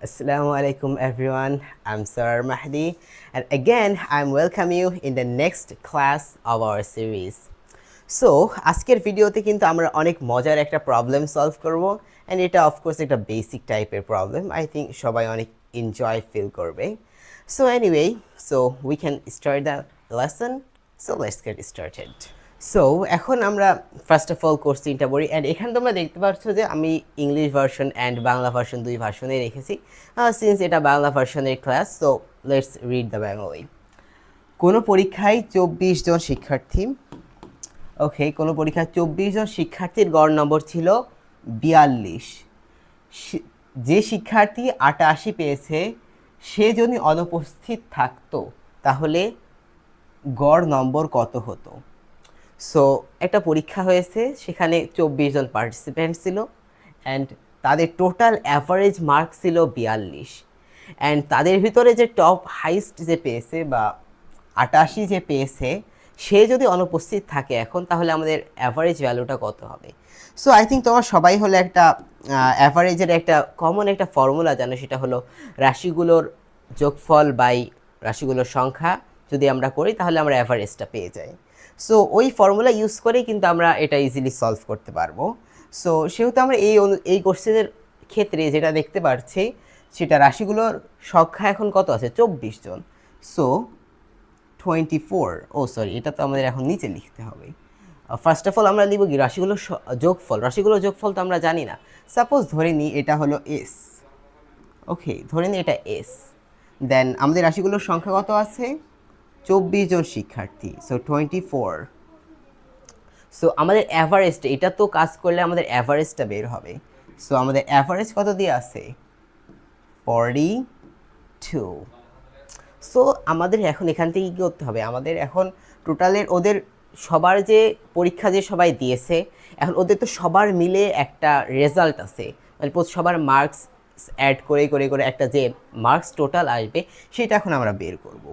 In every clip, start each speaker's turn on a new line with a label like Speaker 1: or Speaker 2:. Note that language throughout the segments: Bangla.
Speaker 1: Assalamu alaikum everyone. I'm Sir Mahdi, and again I'm welcome you in the next class of our series. So আজকের ভিডিওতে কিন্তু আমরা অনেক মজার একটা প্রবলেম সলভ করব, and এটা অফকোর্স একটা বেসিক টাইপের প্রবলেম। আই থিঙ্ক সবাই অনেক এনজয় ফিল করবে। So anyway, so we can start the lesson. So let's get started. So এখন আমরা ফার্স্ট অফ অল কোশ্চিনটা পড়ি, অ্যান্ড এখানে তোমরা দেখতে পাচ্ছ যে আমি English version and Bangla version দুই ভার্সনে রেখেছি, সিন্স এটা বাংলা ভার্সনের class. So let's read the Bengali. কোনো পরীক্ষায় 24 জন শিক্ষার্থী, ওকে, কোনো পরীক্ষায় 24 জন শিক্ষার্থীর গড় নম্বর ছিল 42। যে শিক্ষার্থী 88 পেয়েছে সে যদি অনুপস্থিত থাকতো তাহলে গড় নম্বর কত হতো? সো একটা পরীক্ষা হয়েছে, সেখানে 24 জন পার্টিসিপেন্ট ছিল, অ্যান্ড তাদের টোটাল অ্যাভারেজ মার্ক ছিল 42, অ্যান্ড তাদের ভিতরে যে টপ হাইস্ট যে পেয়েছে বা 88 যে পেয়েছে সে যদি অনুপস্থিত থাকে এখন, তাহলে আমাদের অ্যাভারেজ ভ্যালুটা কত হবে? সো আই থিঙ্ক তোমার সবাই হলো একটা অ্যাভারেজের একটা কমন একটা ফর্মুলা জানো, সেটা হলো রাশিগুলোর যোগফল বাই রাশিগুলোর সংখ্যা যদি আমরা করি তাহলে আমরা অ্যাভারেজটা পেয়ে যাই। সো ওই ফর্মুলা ইউজ করেই কিন্তু আমরা এটা ইজিলি সলভ করতে পারবো। সো সেহেতু আমরা এই কোশ্চেনের ক্ষেত্রে যেটা দেখতে পাচ্ছি সেটা রাশিগুলোর সংখ্যা এখন কত আছে? 24 জন। সো 24, ও সরি, এটা তো আমাদের এখন নিচে লিখতে হবে। ফার্স্ট অফ অল আমরা লিখব কি রাশিগুলোর যোগফল। রাশিগুলোর যোগফল তো আমরা জানি না। সাপোজ ধরে নিই এটা হলো এস, ওকে, ধরে নিই এটা এস। দেন আমাদের রাশিগুলোর সংখ্যা কত আছে? 24 জন শিক্ষার্থী। সো 24। সো আমাদের অ্যাভারেজটা, এটা তো কাজ করলে আমাদের অ্যাভারেজটা বের হবে। সো আমাদের অ্যাভারেজ কত দিয়ে আছে? 42। সো আমাদের এখন এখান থেকে কী করতে হবে? আমাদের এখন টোটালের ওদের সবার যে পরীক্ষা যে সবাই দিয়েছে, এখন ওদের তো সবার মিলে একটা রেজাল্ট আছে, মানে সবার মার্কস অ্যাড করে করে করে একটা যে মার্কস টোটাল আসবে সেটা এখন আমরা বের করব।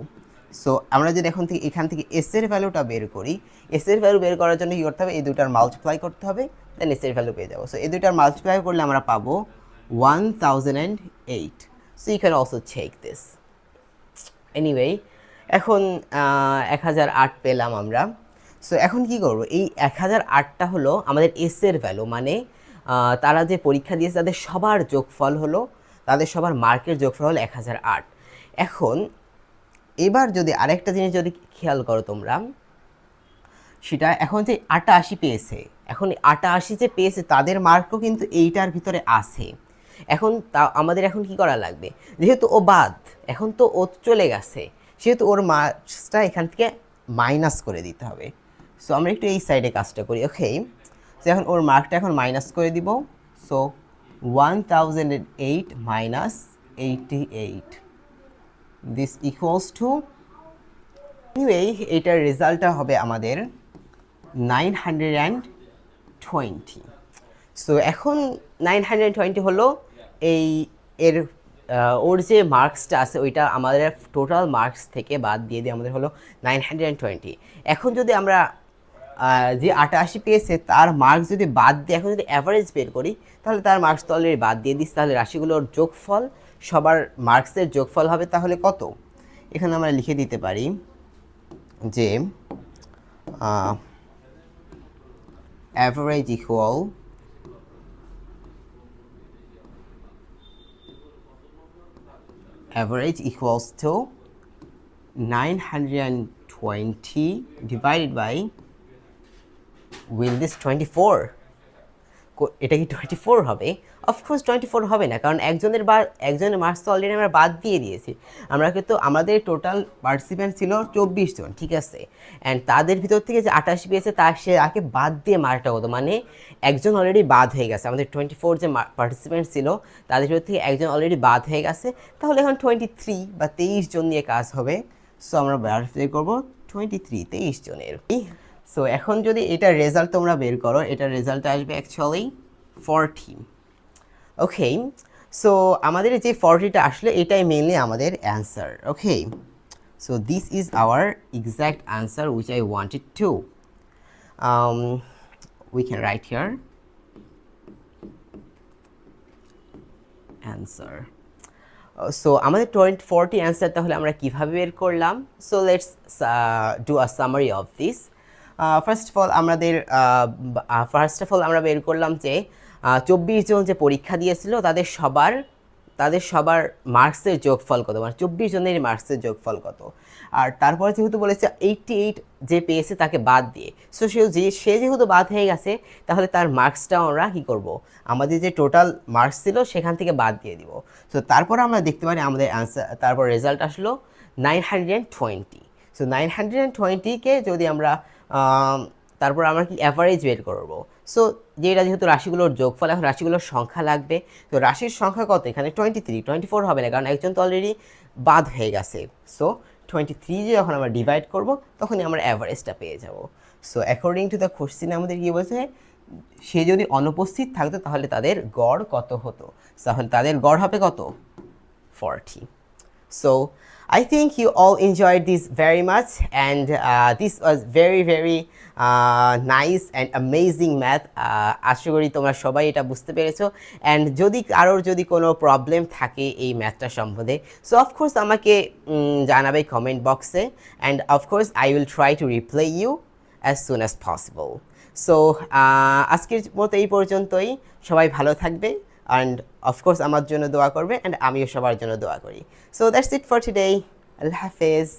Speaker 1: সো আমরা যদি এখান থেকে এস এর ভ্যালুটা বের করি, এস এর ভ্যালু বের করার জন্য কী করতে হবে? এই দুটার মাল্টিপ্লাই করতে হবে, দেন এস এর ভ্যালু পেয়ে যাবো। সো এই দুটার মাল্টিপ্লাই করলে আমরা পাবো 1008। So you can also check this. Anyway, এখন 1008 পেলাম আমরা। সো এখন কি করব? এই 1008টা হলো আমাদের এস এর ভ্যালু, মানে তারা যে পরীক্ষা দিয়েছে তাদের সবার যোগফল হলো, তাদের সবার মার্কের যোগফল হলো 1008। এখন এবার যদি আরেকটা জিনিস যদি খেয়াল করো তোমরা, সেটা এখন যে 88 পেয়েছে, এখন 88 যে পেয়েছে তাদের মার্কও কিন্তু এইটার ভিতরে আছে। এখন তা আমাদের এখন কি করা লাগবে? যেহেতু ও বাদ, এখন তো ও চলে গেছে, সেহেতু ওর মার্কসটা এখান থেকে মাইনাস করে দিতে হবে। সো আমরা একটু এই সাইডে কাজটা করি, ওকে। সো এখন ওর মার্কটা এখন মাইনাস করে দিব। So 1008 minus 88, this equals to, anyway এটার রেজাল্টটা হবে আমাদের 920। সো এখন 920 হলো এই এর ওর যে মার্কসটা আছে ওইটা আমাদের টোটাল মার্কস থেকে বাদ দিয়ে আমাদের হলো 920। এখন যদি আমরা যে 88 পেয়েছে তার মার্কস যদি বাদ দিয়ে এখন যদি অ্যাভারেজ বের করি, তাহলে তার মার্কস তো অলরেডি বাদ দিয়ে দিস, তাহলে রাশিগুলোর যোগফল সবার মার্কসের যোগফল হবে তাহলে কত? এখানে আমরা লিখে দিতে পারি যে average equals to 920 divided by, will this 24? এটা কি 24 হবে? অফকোর্স 24 হবে না, কারণ একজনের মার্কস তো অলরেডি আমরা বাদ দিয়ে দিয়েছি। আমরা কিন্তু আমাদের টোটাল পার্টিসিপেন্ট ছিল 24 জন, ঠিক আছে, অ্যান্ড তাদের ভিতর থেকে যে 88 পেয়েছে তার সে আগে বাদ দিয়ে মার্কটা কত, মানে একজন অলরেডি বাদ হয়ে গেছে। আমাদের 24 যে পার্টিসিপেন্ট ছিল তাদের ভিতর থেকে একজন অলরেডি বাদ হয়ে গেছে, তাহলে এখন 23 বা 23 জন নিয়ে কাজ হবে। সো আমরা বের করবো 23 জনের। সো এখন যদি এটার রেজাল্ট তোমরা বের করো, এটার রেজাল্ট আসবে অ্যাকচুয়ালি 40। ওকে, সো আমাদের যে 40টা আসলে এটাই মেইনলি আমাদের answer. Okay, so this is our exact answer which I wanted to. We can write here answer. So আমাদের 40 অ্যান্সার তাহলে আমরা কীভাবে বের করলাম? So let's do a summary of this. First of all আমরা বের করলাম যে 24 জন যে পরীক্ষা দিয়েছিল তাদের সবার মার্কসের যোগফল কত, মানে 24 জনের মার্কসের যোগফল কত। আর তারপরে যেহেতু বলেছে 88 যে পেয়েছে তাকে বাদ দিয়ে, সো সে যেহেতু বাদ হয়ে গেছে তাহলে তার মার্কসটাও আমরা কী করব, আমাদের যে টোটাল মার্কস ছিল সেখান থেকে বাদ দিয়ে দিব। সো তারপর আমরা দেখতে পারি আমাদের অ্যান্সার, তারপর রেজাল্ট আসলো 920। সো 920কে যদি আমরা তারপর আমরা কি অ্যাভারেজ বের করব। সো যেহেতু রাশিগুলোর যোগফল, এখন রাশিগুলোর সংখ্যা লাগবে। তো রাশির সংখ্যা কত এখানে? 23, 24 হবে না, কারণ একজন তো অলরেডি বাদ হয়ে গেছে। সো 23 যে যখন আমরা ডিভাইড করব তখনই আমরা অ্যাভারেজটা পেয়ে যাব। So according to the question আমাদের কী বলছে, সে যদি অনুপস্থিত থাকতো তাহলে তাদের গড় কত হতো? তাহলে তাদের গড় হবে কত? 40. So I think you all enjoyed this very much, and this was very nice and amazing math. আশা করি তোমরা সবাই এটা বুঝতে পেরেছো। অ্যান্ড যদি কারোর কোনো প্রবলেম থাকে এই ম্যাথটা সম্বন্ধে, সো অফকোর্স আমাকে জানাবে কমেন্ট বক্সে, and of course I will try to reply you as soon as possible. So আজকের মতো এই পর্যন্তই। সবাই ভালো থাকবে, অ্যান্ড অফকোর্স আমার জন্য দোয়া করবে, অ্যান্ড আমিও সবার জন্য দোয়া করি। So that's it for today. আল্লাহ হাফেজ।